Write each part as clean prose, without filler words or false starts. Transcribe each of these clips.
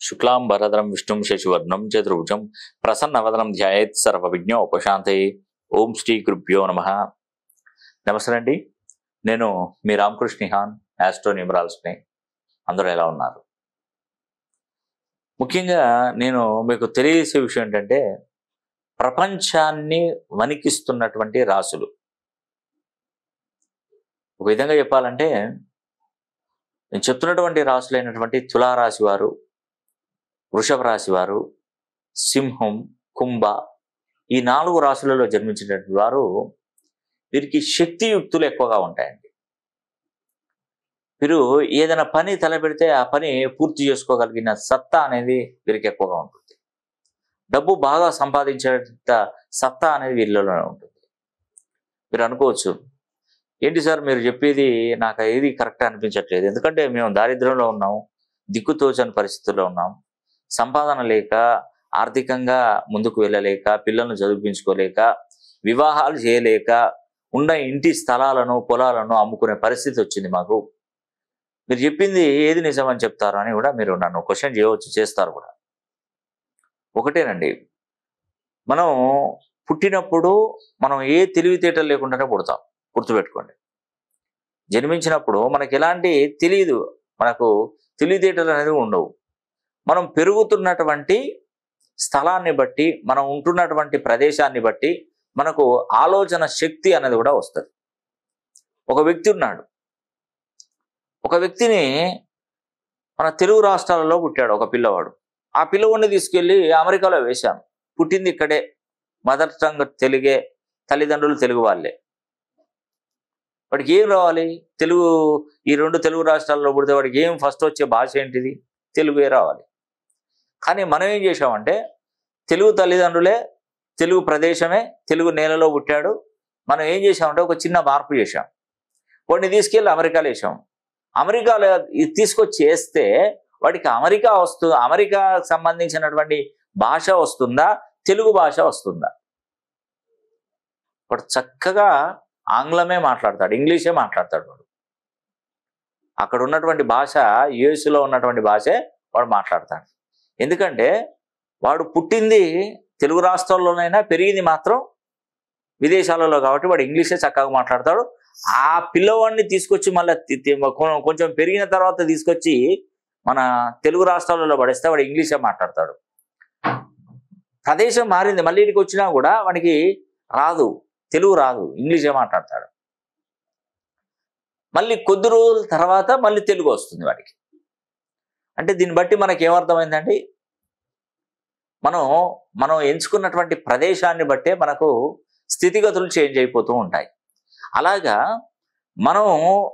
శుక్లాంబరధరం విష్ణుం శశివర్ణం చతుర్భుజం ప్రసన్నవదనం ధ్యాయేత్ సర్వవిఘ్నోపశాంతయే. ఓం శ్రీ గురుభ్యో నమః. నమస్తే అండి, నేను మీ రామకృష్ణిహాన్, ఆస్ట్రో న్యూమరాలజిస్ట్ని. అందరూ ఎలా ఉన్నారు? ముఖ్యంగా నేను మీకు తెలియజేసే విషయం ఏంటంటే, ప్రపంచాన్ని వణికిస్తున్నటువంటి రాశులు. ఒక విధంగా చెప్పాలంటే, నేను చెప్తున్నటువంటి రాశులైనటువంటి తులారాశి వారు, వృషభ రాశి వారు, సింహం, కుంభ, ఈ 4 రాశులలో జన్మించినటువంటి వారు, వీరికి శక్తియుక్తులు ఎక్కువగా ఉంటాయండి. వీరు ఏదైనా పని తలపెడితే ఆ పని పూర్తి చేసుకోగలిగిన సత్తా అనేది వీరికి ఎక్కువగా ఉంటుంది. డబ్బు బాగా సంపాదించేంత సత్తా అనేది వీళ్ళలోనే ఉంటుంది. మీరు అనుకోవచ్చు, ఏంటి సార్ మీరు చెప్పేది నాకు ఏది కరెక్ట్ అనిపించట్లేదు, ఎందుకంటే మేము దారిద్ర్యంలో ఉన్నాం, దిక్కుతోచని పరిస్థితుల్లో ఉన్నాం, సంపాదన లేక, ఆర్థికంగా ముందుకు వెళ్ళలేక, పిల్లలను చదివించుకోలేక, వివాహాలు చేయలేక, ఉన్న ఇంటి స్థలాలను పొలాలను అమ్ముకునే పరిస్థితి వచ్చింది మాకు. మీరు చెప్పింది ఏది నిజమని చెప్తారు అని కూడా మీరు నన్ను క్వశ్చన్ చేయవచ్చు, చేస్తారు కూడా. ఒకటేనండి, మనం పుట్టినప్పుడు మనం ఏ తెలివితేటలు లేకుండానే పుడతాం, గుర్తుపెట్టుకోండి. జన్మించినప్పుడు మనకి ఎలాంటి తెలియదు, మనకు తెలివితేటలు అనేది ఉండవు. మనం పెరుగుతున్నటువంటి స్థలాన్ని బట్టి, మనం ఉంటున్నటువంటి ప్రదేశాన్ని బట్టి మనకు ఆలోచన శక్తి అనేది కూడా వస్తుంది. ఒక వ్యక్తి ఉన్నాడు, ఒక వ్యక్తిని మన తెలుగు రాష్ట్రాలలో పుట్టాడు ఒక పిల్లవాడు. ఆ పిల్లవాడిని తీసుకెళ్ళి అమెరికాలో వేశాం. పుట్టింది ఇక్కడే, మదర్ టంగ్ తెలుగే, తల్లిదండ్రులు తెలుగు వాళ్ళే. వాడికి ఏం రావాలి? తెలుగు. ఈ 2 తెలుగు రాష్ట్రాల్లో పుడితే వాడికి ఏం ఫస్ట్ వచ్చే భాష ఏంటిది? తెలుగే రావాలి. కానీ మనం ఏం చేసామంటే, తెలుగు తల్లిదండ్రులే, తెలుగు ప్రదేశమే, తెలుగు నేలలో పుట్టాడు. మనం ఏం చేసామంటే ఒక చిన్న మార్పు చేశాం. వాడిని తీసుకెళ్ళి అమెరికాలో వేసాం. అమెరికాలో తీసుకొచ్చి వేస్తే వాడికి అమెరికాకు సంబంధించినటువంటి భాష వస్తుందా, తెలుగు భాష వస్తుందా? వాడు చక్కగా ఆంగ్లమే మాట్లాడతాడు, ఇంగ్లీషే మాట్లాడతాడు. వాడు అక్కడ ఉన్నటువంటి భాష, యుఎస్లో ఉన్నటువంటి భాషే వాడు మాట్లాడతాడు. ఎందుకంటే వాడు పుట్టింది తెలుగు రాష్ట్రాల్లోనైనా, పెరిగింది మాత్రం విదేశాలలో కాబట్టి వాడు ఇంగ్లీషే చక్కగా మాట్లాడతాడు. ఆ పిల్లవాడిని తీసుకొచ్చి మళ్ళీ కొంచెం పెరిగిన తర్వాత తీసుకొచ్చి మన తెలుగు రాష్ట్రాలలో పడేస్తే వాడు ఇంగ్లీషే మాట్లాడతాడు. ప్రదేశం మారింది, మళ్ళీ ఇంటికి వచ్చినా కూడా వాడికి రాదు, తెలుగు రాదు, ఇంగ్లీషే మాట్లాడతాడు. మళ్ళీ కొద్ది రోజుల తర్వాత మళ్ళీ తెలుగు వస్తుంది వాడికి. అంటే దీన్ని బట్టి మనకి ఏమర్థమైందండి, మనం ఎంచుకున్నటువంటి ప్రదేశాన్ని బట్టే మనకు స్థితిగతులు చేంజ్ అయిపోతూ ఉంటాయి. అలాగా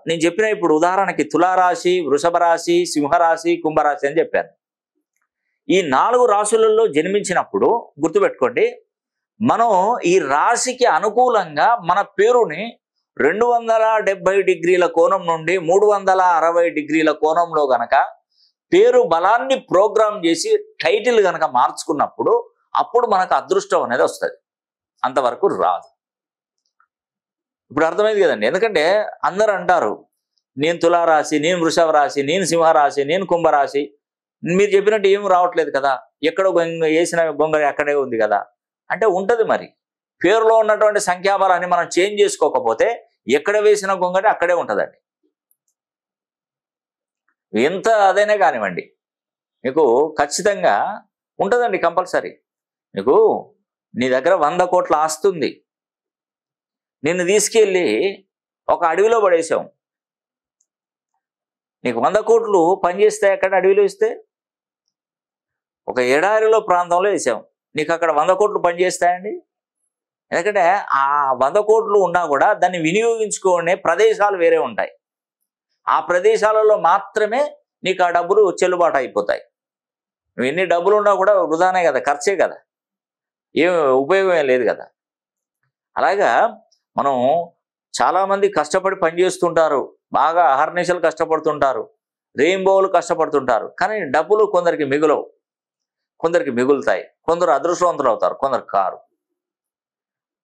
నేను చెప్పిన ఇప్పుడు ఉదాహరణకి తులారాశి, వృషభ రాశి, సింహరాశి, కుంభరాశి అని చెప్పాను. ఈ 4 రాశులలో జన్మించినప్పుడు గుర్తుపెట్టుకోండి, మనం ఈ రాశికి అనుకూలంగా మన పేరుని 270 డిగ్రీల కోణం నుండి 360 డిగ్రీల కోణంలో గనక పేరు బలాన్ని ప్రోగ్రామ్ చేసి టైటిల్ గనక మార్చుకున్నప్పుడు అప్పుడు మనకు అదృష్టం అనేది వస్తుంది. అంతవరకు రాదు. ఇప్పుడు అర్థమైంది కదండి. ఎందుకంటే అందరూ అంటారు, నేను తులారాశి, నేను వృషభ రాశి, నేను సింహరాశి, నేను కుంభరాశి. మీరు చెప్పినట్టు ఏం రావట్లేదు కదా, ఎక్కడో వేసిన గొంగళి అక్కడే ఉంది కదా అంటే ఉంటుంది. మరి పేరులో ఉన్నటువంటి సంఖ్యాబలాన్ని మనం చేంజ్ చేసుకోకపోతే ఎక్కడ వేసిన గొంగళి అక్కడే ఉంటుందండి. ఎంత అదైనా కానివ్వండి, మీకు ఖచ్చితంగా ఉంటుందండి, కంపల్సరీ. మీకు నీ దగ్గర 100 కోట్ల ఆస్తి ఉంది, నిన్ను తీసుకెళ్ళి ఒక అడవిలో పడేసాం. నీకు 100 కోట్లు పనిచేస్తాయి అక్కడ అడవిలో ఇస్తే? ఒక ఎడారిలో ప్రాంతంలో వేసాం, నీకు అక్కడ 100 కోట్లు పనిచేస్తాయండి? ఎందుకంటే ఆ 100 కోట్లు ఉన్నా కూడా దాన్ని వినియోగించుకునే ప్రదేశాలు వేరే ఉంటాయి. ఆ ప్రదేశాలలో మాత్రమే నీకు ఆ డబ్బులు చెల్లుబాటు అయిపోతాయి. నువ్వు ఎన్ని డబ్బులు ఉన్నా కూడా వృధానే కదా, ఖర్చే కదా, ఏం ఉపయోగం ఏం లేదు కదా. అలాగా మనం చాలామంది కష్టపడి పనిచేస్తుంటారు, బాగా అహర్నిశలు కష్టపడుతుంటారు, రెయిన్బోలు కష్టపడుతుంటారు. కానీ డబ్బులు కొందరికి మిగులవు, కొందరికి మిగులుతాయి. కొందరు అదృష్టవంతులు అవుతారు, కొందరు కారు.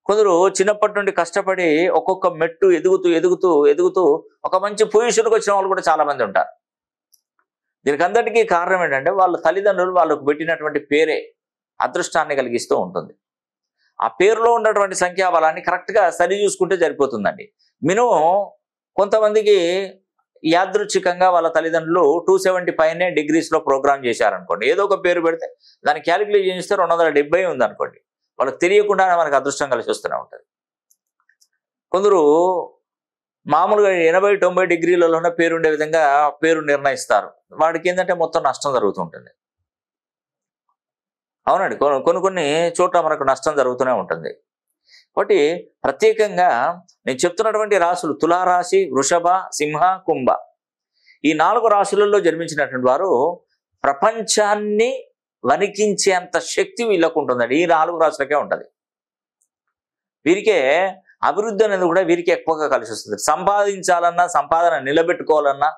కొందరు చిన్నప్పటి నుండి కష్టపడి ఒక్కొక్క మెట్టు ఎదుగుతూ ఎదుగుతూ ఎదుగుతూ ఒక మంచి పొజిషన్కి వచ్చిన వాళ్ళు కూడా చాలా మంది ఉంటారు. దీనికి అందరికీ కారణం ఏంటంటే వాళ్ళ తల్లిదండ్రులు వాళ్ళకు పెట్టినటువంటి పేరే అదృష్టాన్ని కలిగిస్తూ ఉంటుంది. ఆ పేరులో ఉన్నటువంటి సంఖ్యాబలాన్ని కరెక్ట్గా సరి చూసుకుంటే సరిపోతుందండి. మినిమం కొంతమందికి యాదృచ్ఛికంగా వాళ్ళ తల్లిదండ్రులు 270 పైనే డిగ్రీస్లో ప్రోగ్రామ్ చేశారనుకోండి, ఏదో ఒక పేరు పెడితే దాన్ని క్యాలిక్యులేట్ చేస్తే 270 ఉందనుకోండి, వాళ్ళకి తెలియకుండానే మనకు అదృష్టం కలిసి వస్తూనే ఉంటుంది. కొందరు మామూలుగా 80-90 డిగ్రీలలోనే పేరు ఉండే విధంగా పేరు నిర్ణయిస్తారు. వాడికి ఏంటంటే మొత్తం నష్టం జరుగుతుంటుంది. అవునండి, కొన్ని చోట్ల మనకు నష్టం జరుగుతూనే ఉంటుంది. కాబట్టి ప్రత్యేకంగా నేను చెప్తున్నటువంటి రాశులు తులారాశి, వృషభ, సింహ, కుంభ, ఈ 4 రాశులలో జన్మించినటువంటి వారు ప్రపంచాన్ని వణికించేంత శక్తి వీళ్ళకు ఉంటుందండి. ఈ 4 రాశులకే ఉంటుంది. వీరికే అభివృద్ధి అనేది కూడా వీరికి ఎక్కువగా కలిసి వస్తుంది. సంపాదించాలన్నా, సంపాదన నిలబెట్టుకోవాలన్నా,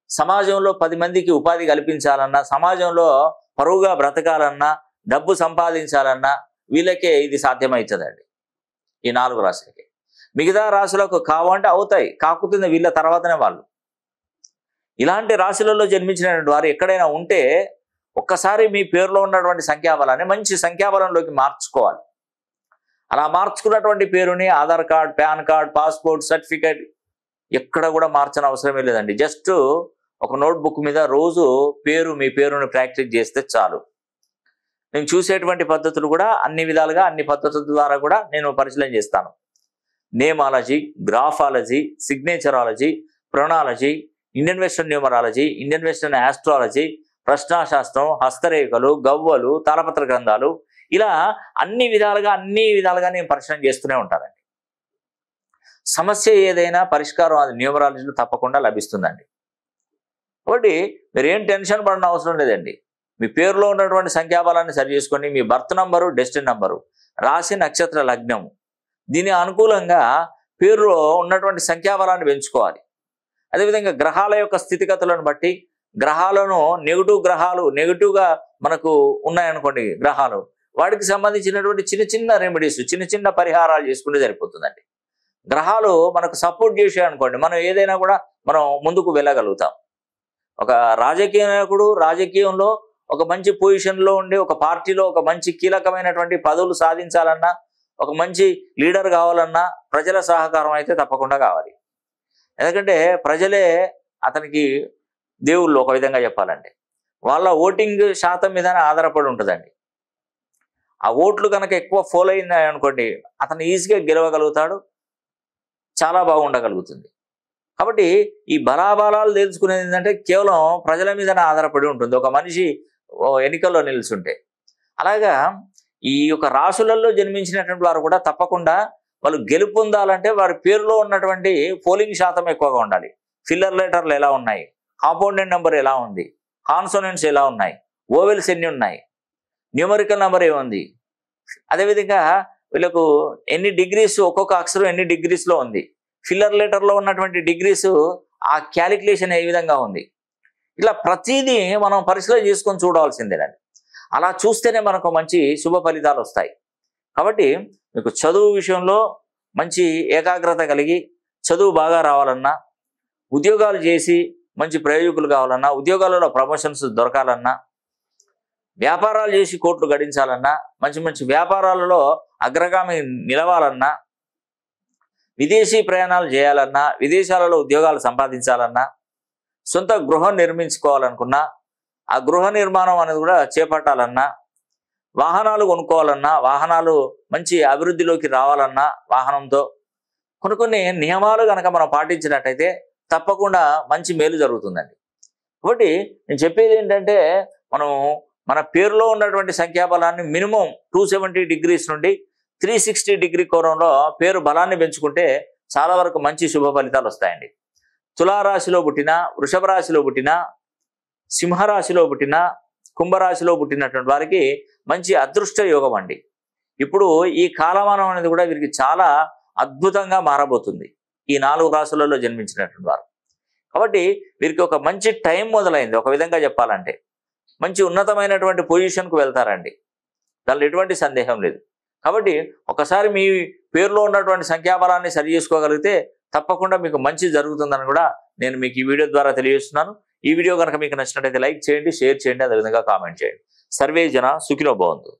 సమాజంలో 10 మందికి ఉపాధి కల్పించాలన్నా, సమాజంలో పరువుగా బ్రతకాలన్నా, డబ్బు సంపాదించాలన్నా వీళ్ళకే ఇది సాధ్యమవుతుందండి. ఈ 4 రాశులకి. మిగతా రాశులకు కావంటే అవుతాయి, కాకుతుంది వీళ్ళ తర్వాతనే వాళ్ళు. ఇలాంటి రాశులలో జన్మించినటువంటి వారు ఎక్కడైనా ఉంటే ఒక్కసారి మీ పేరులో ఉన్నటువంటి సంఖ్యాబలాన్ని మంచి సంఖ్యాబలంలోకి మార్చుకోవాలి. అలా మార్చుకున్నటువంటి పేరుని Aadhaar card, pan card, passport, certificate ఎక్కడ కూడా మార్చని అవసరమే లేదండి. జస్ట్ ఒక నోట్బుక్ మీద రోజు మీ పేరుని ప్రాక్టీస్ చేస్తే చాలు. నేను చూసేటువంటి పద్ధతులు కూడా అన్ని విధాలుగా అన్ని పద్ధతుల ద్వారా కూడా నేను పరిశీలన చేస్తాను. నేమాలజీ, గ్రాఫాలజీ, సిగ్నేచరాలజీ, ప్రొనాలజీ, Indian western numerology, Indian western astrology, ప్రశ్నాశాస్త్రం, హస్తరేఖలు, గవ్వలు, తాళపత్ర గ్రంథాలు, ఇలా అన్ని విధాలుగా నేను పరిశీలన చేస్తూనే ఉంటానండి. సమస్య ఏదైనా పరిష్కారం అది న్యూమరాలజీలో తప్పకుండా లభిస్తుందండి. కాబట్టి మీరేం టెన్షన్ పడిన అవసరం లేదండి. మీ పేరులో ఉన్నటువంటి సంఖ్యాబలాన్ని సరి చేసుకొని మీ బర్త్ నంబరు, డెస్టినీ నంబరు, రాశి, నక్షత్ర, లగ్నము, దీని అనుకూలంగా పేరులో ఉన్నటువంటి సంఖ్యాబలాన్ని పెంచుకోవాలి. అదేవిధంగా గ్రహాల యొక్క స్థితిగతులను బట్టి గ్రహాలను నెగిటివ్గా మనకు ఉన్నాయనుకోండి గ్రహాలు, వాటికి సంబంధించినటువంటి చిన్న రెమెడీస్, చిన్న పరిహారాలు చేసుకుంటే సరిపోతుందండి. గ్రహాలు మనకు సపోర్ట్ చేసాయనుకోండి, మనం ఏదైనా కూడా మనం ముందుకు వెళ్ళగలుగుతాం. ఒక రాజకీయ నాయకుడు రాజకీయంలో ఒక మంచి పొజిషన్లో ఉండి ఒక పార్టీలో ఒక మంచి కీలకమైనటువంటి పదవులు సాధించాలన్నా, ఒక మంచి లీడర్ కావాలన్నా ప్రజల సహకారం అయితే తప్పకుండా కావాలి. ఎందుకంటే ప్రజలే అతనికి దేవుళ్ళు ఒక విధంగా చెప్పాలంటే. వాళ్ళ ఓటింగ్ శాతం మీదనే ఆధారపడి ఉంటుందండి. ఆ ఓట్లు కనుక ఎక్కువ ఫోల్ అయినాయి అనుకోండి, అతను ఈజీగా గెలవగలుగుతాడు, చాలా బాగుండగలుగుతుంది. కాబట్టి ఈ బలాబలాలు తెలుసుకునేది ఏంటంటే కేవలం ప్రజల మీదనే ఆధారపడి ఉంటుంది ఒక మనిషి ఎన్నికల్లో నిలుచుంటే. అలాగా ఈ యొక్క రాశులలో జన్మించినటువంటి వారు కూడా తప్పకుండా వాళ్ళు గెలుపొందాలంటే వారి పేరులో ఉన్నటువంటి పోలింగ్ శాతం ఎక్కువగా ఉండాలి. ఫిల్లర్ లెటర్లు ఎలా ఉన్నాయి, కాంపౌండెంట్ నెంబర్ ఎలా ఉంది, కాన్సోనెంట్స్ ఎలా ఉన్నాయి, ఓవెల్స్ ఎన్ని ఉన్నాయి, న్యూమరికల్ నెంబర్ ఏముంది, అదేవిధంగా వీళ్ళకు ఎన్ని డిగ్రీస్, ఒక్కొక్క అక్షరం ఎన్ని డిగ్రీస్లో ఉంది, ఫిల్లర్ లెటర్లో ఉన్నటువంటి డిగ్రీస్ ఆ క్యాలిక్యులేషన్ ఏ విధంగా ఉంది, ఇట్లా ప్రతిదీ మనం పరిశీలన చేసుకొని చూడాల్సిందేనండి. అలా చూస్తేనే మనకు మంచి శుభ ఫలితాలు వస్తాయి. కాబట్టి మీకు చదువు విషయంలో మంచి ఏకాగ్రత కలిగి చదువు బాగా రావాలన్నా, ఉద్యోగాలు చేసి మంచి ప్రయోజకులు కావాలన్నా, ఉద్యోగాలలో ప్రమోషన్స్ దొరకాలన్నా, వ్యాపారాలు చేసి కోట్లు గడించాలన్నా, మంచి వ్యాపారాలలో అగ్రగామి నిలవాలన్నా, విదేశీ ప్రయాణాలు చేయాలన్నా, విదేశాలలో ఉద్యోగాలు సంపాదించాలన్నా, సొంత గృహం నిర్మించుకోవాలనుకున్నా, ఆ గృహ నిర్మాణం అనేది కూడా చేపట్టాలన్నా, వాహనాలు కొనుక్కోవాలన్నా, వాహనాలు మంచి అభివృద్ధిలోకి రావాలన్నా, వాహనంతో కొన్ని నియమాలు కనుక మనం పాటించినట్టయితే తప్పకుండా మంచి మేలు జరుగుతుందండి. కాబట్టి నేను చెప్పేది ఏంటంటే మన పేరులో ఉన్నటువంటి సంఖ్యాబలాన్ని మినిమం 270 డిగ్రీస్ నుండి 360 డిగ్రీ కోణంలో పేరు బలాన్ని పెంచుకుంటే చాలా వరకు మంచి శుభ ఫలితాలు వస్తాయండి. తులారాశిలో పుట్టిన, వృషభ రాశిలో పుట్టిన, సింహరాశిలో పుట్టిన, కుంభరాశిలో పుట్టినటువంటి వారికి మంచి అదృష్ట యోగం అండి. ఇప్పుడు ఈ కాలమానం అనేది కూడా వీరికి చాలా అద్భుతంగా మారబోతుంది ఈ 4 రాశులలో జన్మించినటువంటి వారు. కాబట్టి వీరికి ఒక మంచి టైం మొదలైంది. ఒక విధంగా చెప్పాలంటే మంచి ఉన్నతమైనటువంటి పొజిషన్కు వెళ్తారండి, దానిలో ఎటువంటి సందేహం లేదు. కాబట్టి ఒకసారి మీ పేరులో ఉన్నటువంటి సంఖ్యాబలాన్ని సరి చేసుకోగలిగితే తప్పకుండా మీకు మంచి జరుగుతుందని కూడా నేను మీకు ఈ వీడియో ద్వారా తెలియజేస్తున్నాను. ఈ వీడియో కనుక మీకు నచ్చినట్లయితే లైక్ చేయండి, షేర్ చేయండి, అదేవిధంగా కామెంట్ చేయండి. సర్వే జన సుఖినో భవంతు.